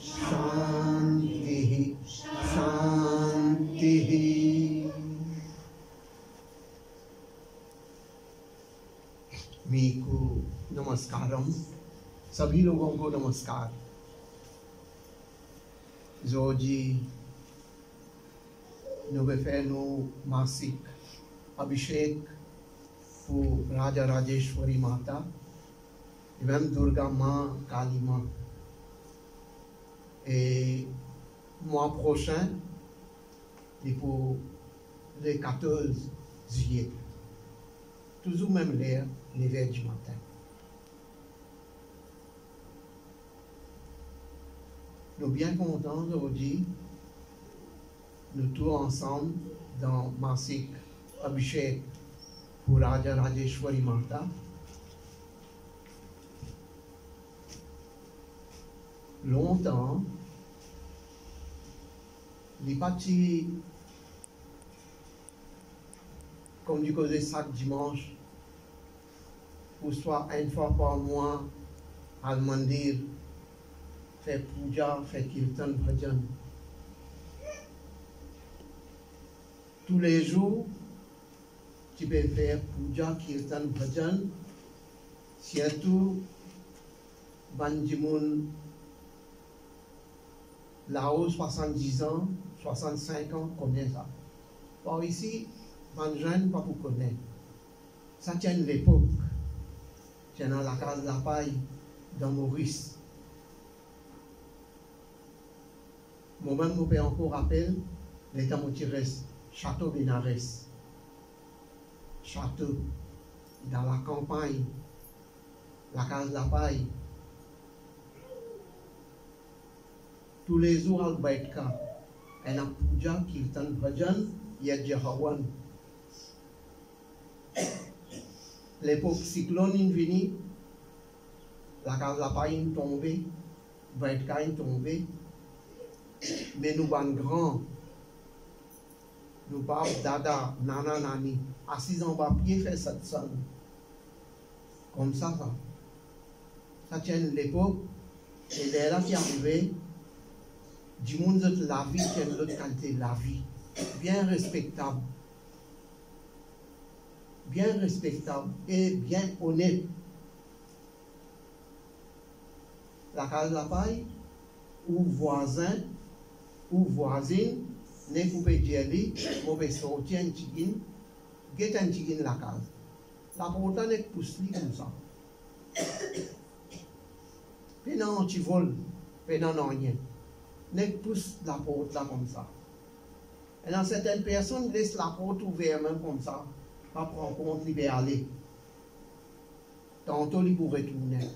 Shanti, Shanti. मीको नमस्कारम, सभी लोगों को नमस्कार। जो जी nous faisons nos मासिक अभिषेक pour Raja Rajeshwari Mata et même Durga Ma, Kali Ma. Et mois prochain, et pour le 14 juillet, toujours même l'heure, 9h du matin. Nous sommes bien contents aujourd'hui, nous tous ensemble dans Masik Abhishek pour Raja Rajeshwari Mata. Longtemps, les partis, comme du côté chaque dimanche, ou soit une fois par mois, à le mandir, faire puja, faire kirtan, bhajan. Tous les jours, tu peux faire puja, kirtan, bhajan, surtout, Banjimoun, là-haut, 70 ans, 65 ans, connaît ça. Par ici, les jeunes, pas pour connaître. Ça tient l'époque. Tient dans la case de la paille, dans Maurice. Moi-même, je peux encore rappeler, l'état Motirès, Château Benares. Château, dans la campagne, la case de la paille. Tous les jours, al Baitka, et na puja, kirtan, bhajan, yadjahawan. L'époque cyclone est venue, la case de la paille est tombée, Baitka est tombée, mais nous sommes grands, nous sommes dada, nana, nani, assis en bas pied, fait cette sonne. Comme ça. Ça tient l'époque, et là qui est arrivé, du monde de la vie, qui est l'autre qualité de la vie, bien respectable et bien honnête. La case de la paille, ou voisin, ou voisine, ne pouvez dire, mauvais sortir un chicken, get un chicken la case. La porte n'est pousse comme ça. Pénan tu voles, pénan non rien. Ne pousse la porte là comme ça. Et dans certaines personnes laissent la porte ouverte même comme ça. Pas prendre compte, il va aller. Tantôt, il pourrait retourner.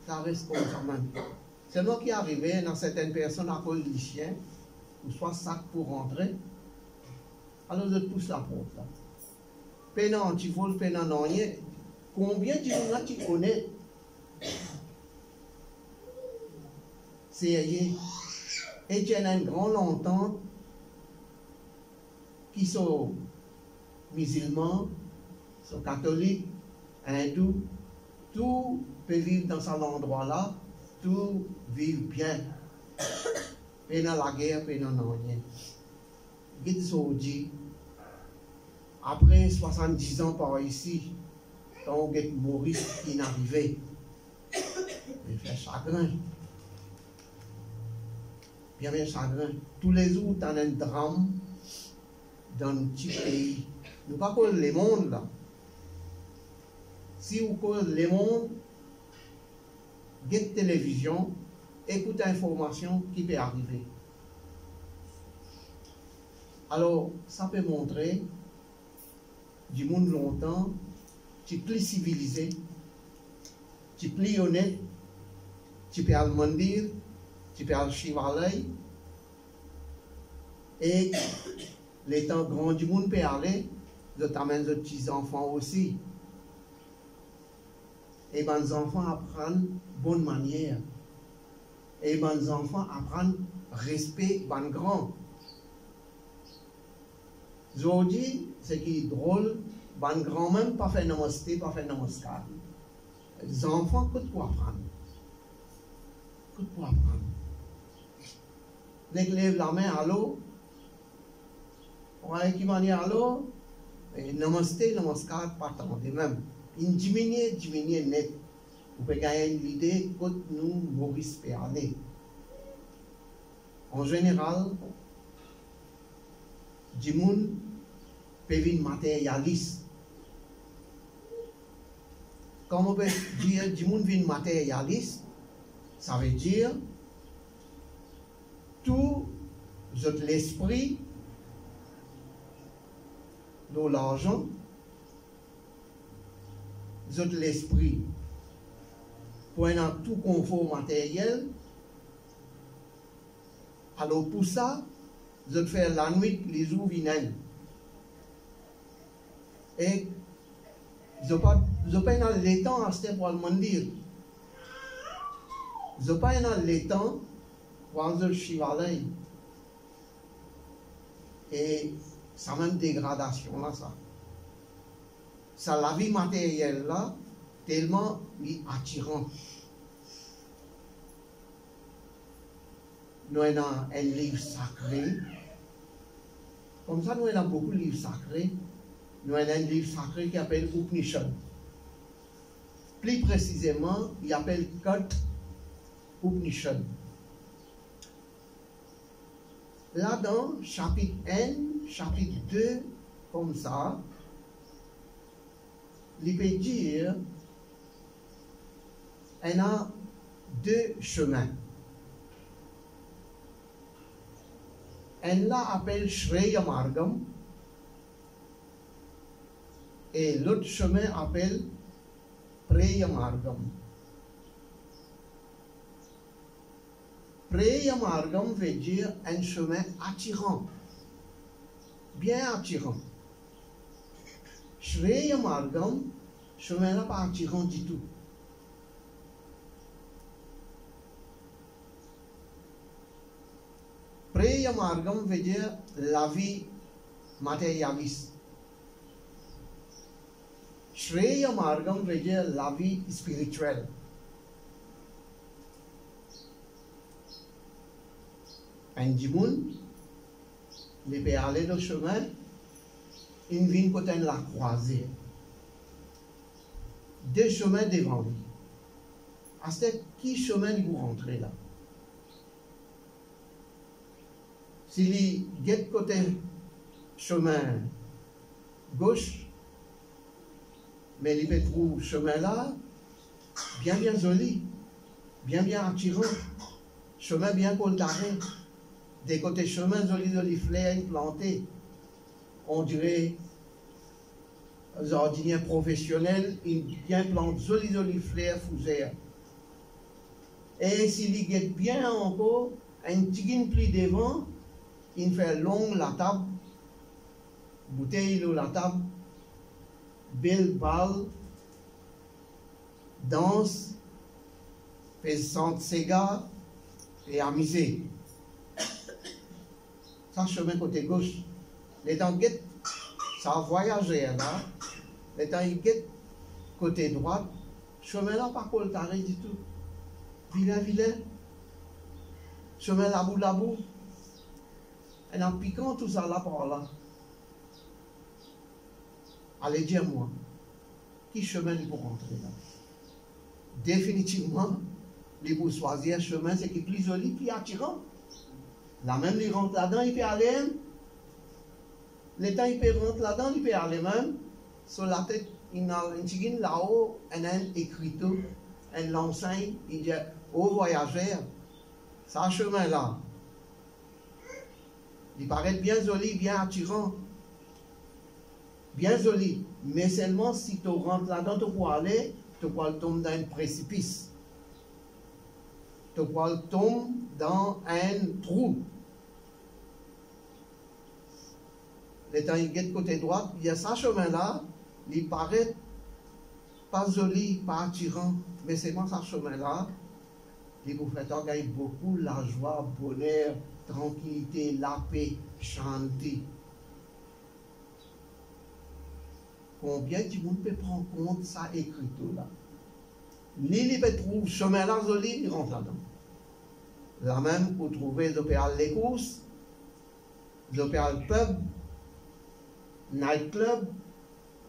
Ça reste comme ça même. C'est moi qui est arrivé dans certaines personnes à cause du chien, ou soit sac pour rentrer. Alors, je pousse la porte là. Pénan, tu voles, pénan, non rien. Combien de gens là tu connais? C'est et tu as un grand longtemps qui sont musulmans, sont catholiques, hindous, tout peut vivre dans cet endroit-là, tout vivre bien. Et dans la guerre, et dans rien. Après 70 ans par ici, quand on est Maurice qui est arrivé, il fait chagrin. Bien chagrin. Tous les jours, tu as un drame dans un petit pays. Nous ne pas cause le monde là. Si vous cause le monde, get télévision, écoute l'information qui peut arriver. Alors, ça peut montrer du monde longtemps, tu es plus civilisé, tu es plus honnête, tu peux aller mandir, tu peux aller chivalay, et les temps grands du monde peut aller, je t'amène des petits enfants aussi. Et les enfants apprennent bonne manière. Et les enfants apprennent respect, les grands. Aujourd'hui, ce qui est drôle, les grands même pas fait namasté, pas fait namaskar. Les enfants, qu'est-ce qu'on apprendre? Qu'est-ce qu'on apprendre? Nèg lève la main, allô? On a qui manie allô? Namaste, namaskar, pas attendre même. Il diminue net. Vous pouvez gagner l'idée que nous, Maurice peut aller. En général, du monde peut venir matérialiste. Comme on peut dire du monde vient matérialiste, ça veut dire tout l'esprit de l'argent, l'esprit pour un tout confort matériel. Alors pour ça, je fais la nuit, les jours viennent. Et je pas dans le temps à ce pour le dire. Je pas dans le temps pour le chivaler. Et ça même dégradation là ça. Ça la vie matérielle là tellement attirant. Nous avons un livre sacré. Comme ça, nous avons beaucoup de livres sacrés. Nous avons un livre sacré qui s'appelle Upanishad. Plus précisément, il s'appelle Kat Upanishad. Là-dedans, chapitre 1, chapitre 2, comme ça, il peut dire qu'il y a deux chemins. Elle l'appelle Shreya Margam et l'autre chemin appelle Preya Margam. Preya Margam veut dire un chemin attirant, bien attirant. Shreya Margam, chemin là pas attirant du tout. Preya Margam veut dire la vie matérialiste. Shreya Margam veut dire la vie spirituelle. Un dimoun, il peut aller dans le chemin, il vient côté de la croisée. Deux chemins devant lui. À ce qui chemin vous rentrez là? S'il est côté chemin gauche, mais il peut trouver chemin là, bien joli, bien attirant, chemin bien coltaré, des côtés chemin joli fleurs plantés, on dirait un jardinier professionnel, il bien plante joli fleurs fougères. Et s'il y est bien encore, un petit plus devant, il fait long la table, bouteille de la table, belle balle, danse, fait sentir cigare et amuser. Ça, chemin côté gauche. Les temps guette, ça a voyagé là. Les temps il guette côté droite, chemin là pas coltaré du tout. Vilain. Chemin labou. Et en piquant tout ça là par là. Allez dire moi, qui chemin il faut rentrer là? Définitivement, les pour choisir un chemin, c'est qui est plus joli, plus attirant. La même, il rentre là-dedans, il peut aller. Le temps, il peut rentrer là-dedans, il peut aller même. Sur la tête, il y a un petit là-haut, un écriteau, un l'enseigne, il dit, ô voyageur, ça chemin là. Il paraît bien joli, bien attirant. Bien joli. Mais seulement si tu rentres là-dedans, tu peux aller, tu peux tomber dans un précipice. Tu peux tomber dans un trou. Le temps il est côté droit, il y a ce chemin-là, il paraît pas joli, pas attirant, mais c'est moi ce chemin-là, il vous fait gagner beaucoup la joie, bonheur, tranquillité, la paix, chanter. Combien de monde peut prendre compte ça écriture là? L'île peut trouver chemin là joli, il rentre là-dedans. Là même, vous trouvez l'hôpital Les Courses, l'hôpital Pub, Nightclub,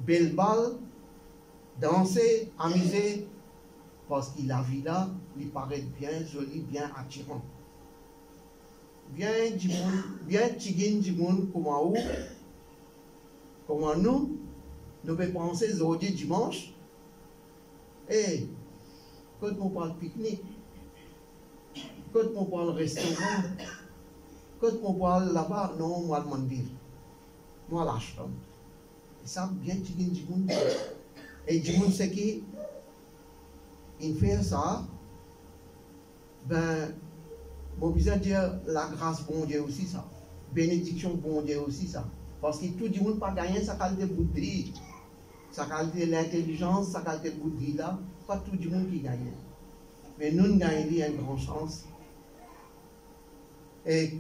Belle Ball, danser, amuser, parce que la vie là, il paraît bien jolie, bien attirant. Bien tigin du monde comment nous pouvons penser aujourd'hui dimanche, et quand on parle pique-nique, quand on parle restaurant, quand on parle là-bas, non, moi le dire, moi l'ashram. Et ça, bien tigin du monde. Et du monde, c'est qui, il fait ça, ben, mon besoin dire la grâce bon Dieu aussi ça, bénédiction bon Dieu aussi ça, parce que tout le monde pas gagné sa qualité de bouddhi, sa qualité de l'intelligence, sa qualité de bouddhi là, pas tout le monde qui gagne, mais nous gagnons une grande chance, et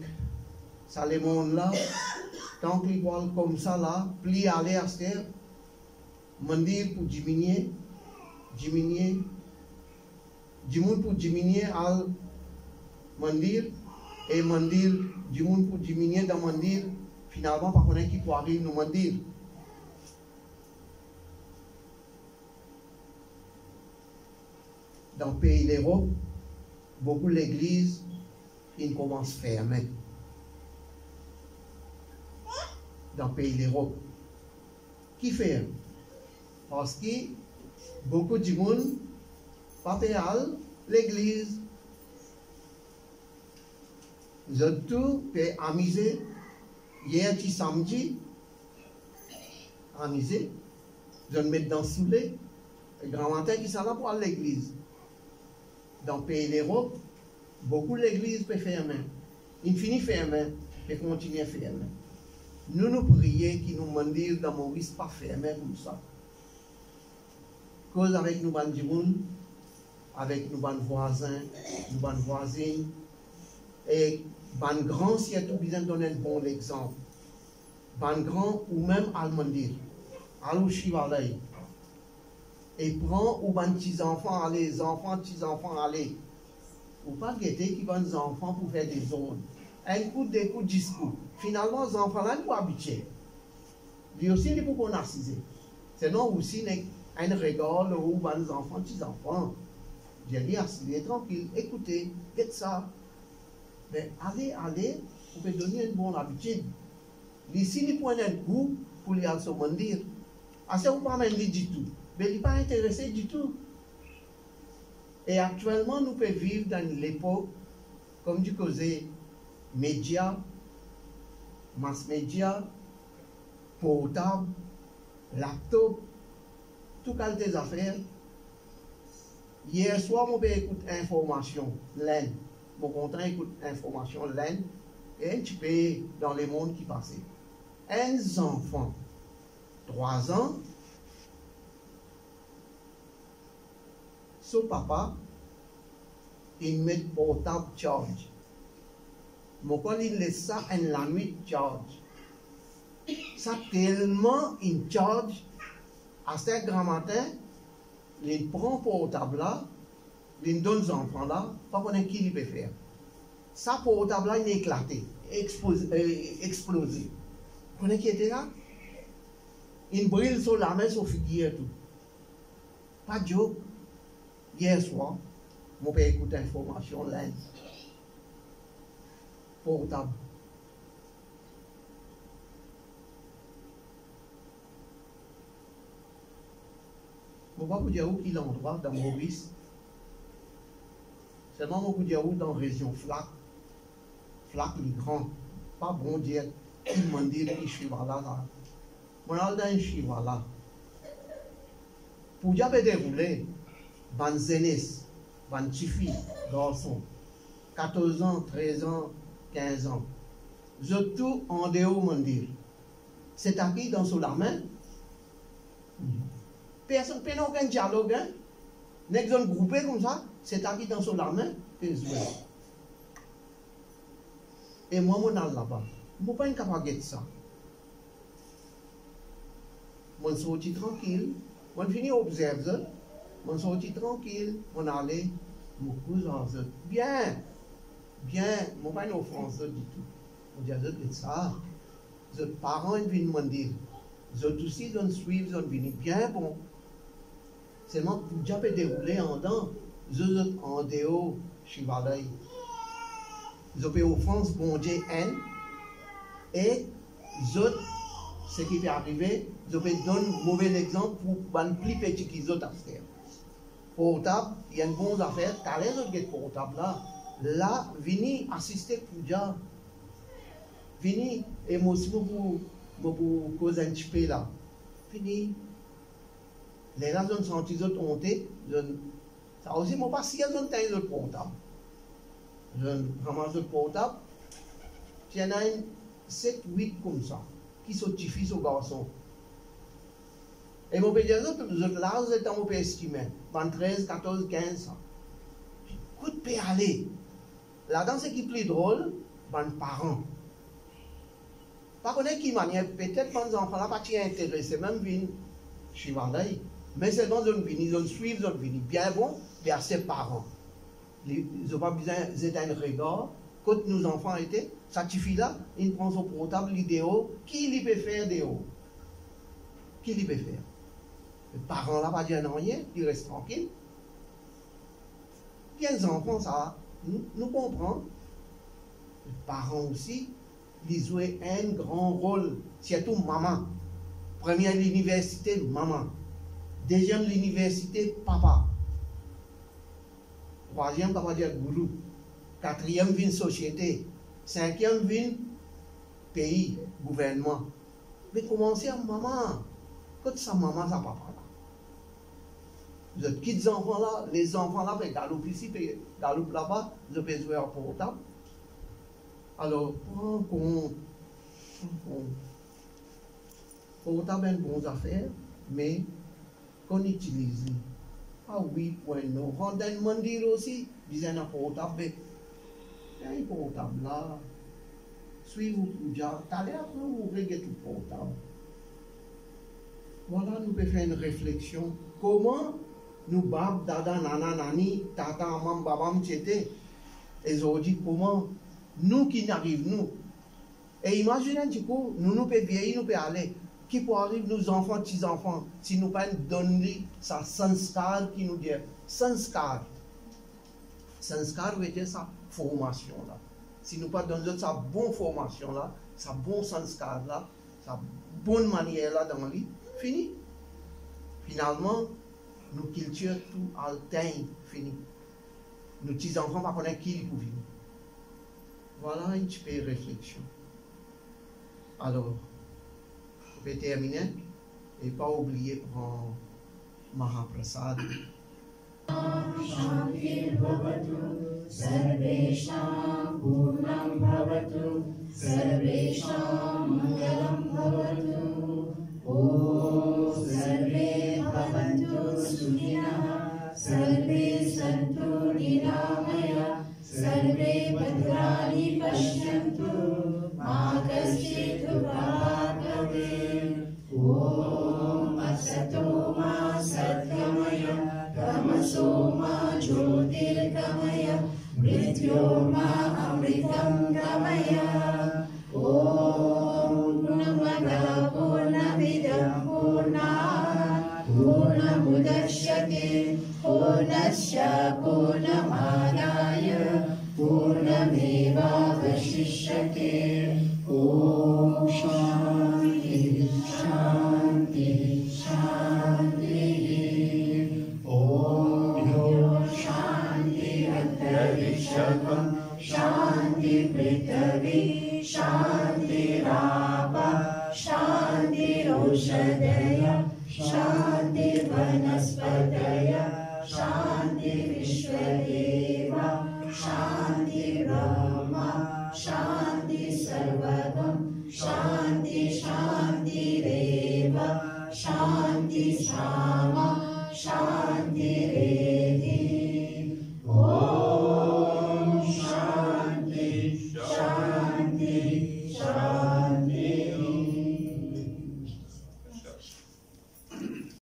ça les monde là, tant qu'ils voient comme ça là, pli aller à terre, mendir pour diminuer, du monde pour diminuer à mandir et mandir du monde pour diminuer dans mandir finalement par contre qui peut arriver nous mandir dans le pays d'Europe beaucoup l'église ils commencent à fermer dans le pays d'Europe qui fait parce que beaucoup du monde pas l'église. Je tout peut amuser. Hier, petit samedi, amuser. Je me mets dans le soleil. Le grand matin qui s'en va pour aller à l'église. Dans le pays d'Europe, beaucoup l'église peut fermer. Il finit fermer, peut continuer à fermer. Nous prions qui nous demandent dans Maurice pas fermer comme ça. Cause avec nous, avec nos voisins, nos voisines, et ban grand si tu besoin de donner un bon exemple. Ban grand ou même à dire, allô chivalay, et prend ou ban petits enfants aller, les enfants, petits enfants aller, ou pas guetter qui van des enfants pour faire des zones. Un coup, des coups, 10 coups. Finalement, les enfants là, ils sont habitués. Lui aussi, il faut qu'on narcisse. Sinon, aussi, un regard où ban des enfants, petits enfants. J'ai dit, assis, tranquille, écoutez, faites ça. Mais allez, vous pouvez donner une bonne habitude. Ici, il prend un coup pour lui aller se mendir. Assez, vous ne pas même du tout. Mais il n'est pas intéressé du tout. Et actuellement, nous pouvons vivre dans l'époque, comme du côté médias, mass média, portable, laptop, tout cas des affaires. Hier soir, mon père écoute information, laine. Mon content écoute information, laine, et un petit peu dans le monde qui passait. Un enfant, 3 ans, son papa, il met portable charge. Mon père, il laisse ça en la nuit charge. Ça tellement il charge, à ce grand matin, il prend portable là, il donne aux enfants là, pas qu'on ait qui il peut faire. Ça portable là, il est éclaté, explosé. Vous connaissez qui était là? Il brille sur la main, sur le figuier et tout. Pas de joke. Hier soir, mon père écoute l'information là. Portable. Je ne vais pas vous dire où il est l'endroit dans Maurice. Seulement, je vais vous dire où dans la région Flac. Flac, les grands. Pas bon Dieu. Il m'a dit qu'il suis là. Moi, je suis là. Pour dire que dérouler, ban zénis, ban petits filles, garçons, 14 ans, 13 ans, 15 ans. Je tout en dehors, mon dire. C'est acquis dans son main. Personne n'a aucun dialogue. N'est-ce pas groupé comme ça, c'est acquis dans son main. Et moi, je suis là-bas. Je ne suis pas capable de ça. Je suis sorti tranquille. Je finis d'observer. Je suis sorti tranquille. Je suis allé, je couche bien. bien, moi pas une offense du tout. On dit à eux que ça, les parents ils viennent me dire, les autres aussi ils suivent, ils viennent bien bon. Seulement pour déjà peut dérouler en dedans, les autres en dehors, chez Valais. Ils ont fait offense, bon Dieu, haine, et les autres, ce qui peut arriver, ils ont fait donner un mauvais exemple pour les plus petits qu'ils ont à faire. Portable, il y a une bonne affaire, quand les autres portable là, venez assister pour dire, venez, et moi aussi, pour causer un petit peu là, venez, les gens sont sentis autres hontés, ça aussi, moi pas si elles ont un autre portable. Je ramasse le portable, il y en a 7, 8 comme ça, qui sont petits fils aux garçons. Et mon père dit, vous êtes là, vous êtes dans mon père estimé, 13, 14, 15 ans. Écoute, peut aller. Là-dedans, ce qui est plus drôle, les parents. Par contre, qui manière, peut-être les enfants là, pas intéressés, même viennent chez Valais. Mais seulement ils viennent, ils suivent, ils viennent bien bon vers ses parents. Ils n'ont pas besoin d'éteindre un regard. Quand nos enfants étaient, ça suffit là, ils prennent son portable, l'idéo, qui lui peut faire des hauts? Qui lui peut faire? Les parents là, pas dire non, rien, ils restent tranquilles. Bien les enfants, ça, nous comprenons. Les parents aussi, ils jouent un grand rôle, surtout maman. Première, l'université, maman. Deuxième, l'université, papa. Troisième, on va dire gourou. Quatrième, vient société. Cinquième, vient pays, gouvernement. Mais commencez à maman. Quand ça maman, ça papa là. Vous êtes qui des enfants là, les enfants là, ils galopent ici, ils galopent là-bas, ils peuvent jouer en portable. Alors, prends compte. Portable est une bonne affaire, mais qu'on utilise. Ah oui, point non. Quand on me dit aussi, ils ont un portable. Il y a un portable là. Suivez-vous déjà. Allez après, vous regardez tout portable. Voilà, nous pouvons faire une réflexion. Comment nous, bab, dada, nana, nani, tata, maman, babam, tchété, et aujourd'hui, comment nous qui n'arrivons, nous. Et imaginez un petit coup, nous pouvons vieillir, nous pouvons aller. Qui peut arriver, nos enfants, petits-enfants, si nous ne pouvons pas donner ça sanskar qui nous dit sanskar. Sanskar veut dire sa formation là. Si nous ne pouvons pas donner sa bonne formation là, sa bonne sanskar là, sa bonne manière là dans la vie, fini. Finalement, nous culture tout altein, fini. Nos petits-enfants ne connaissent pas qui pour vivre. Voilà une petite réflexion. Alors, je vais terminer et pas oublier prendre Mahaprasad. Shanti bhavatu sarvesham purnam bhavatu sarvesham mangalam bhavatu om sarve bhavantu sukhinah sarve santu niramaya sarve bhadrani pashyantu ma kaschit bhagave om asato ma satgamaya Tamasoma Jyotirgamaya Mrityoma Amritam Gamaya Om Purnamada Purnamidam Purnat Purnamudachyate Purnasya Purnamadaya Purnameva Vashishyate Om Shanti Shanti Shanti Shanti Prithvi, Shanti Rapa, Shanti Roshadaya, Shanti Vanaspataya, Shanti Vishwadeva, Shanti Brahma, Shanti Sarvagam, Shanti Shanti Reva, Shanti Shama, Shanti Reva.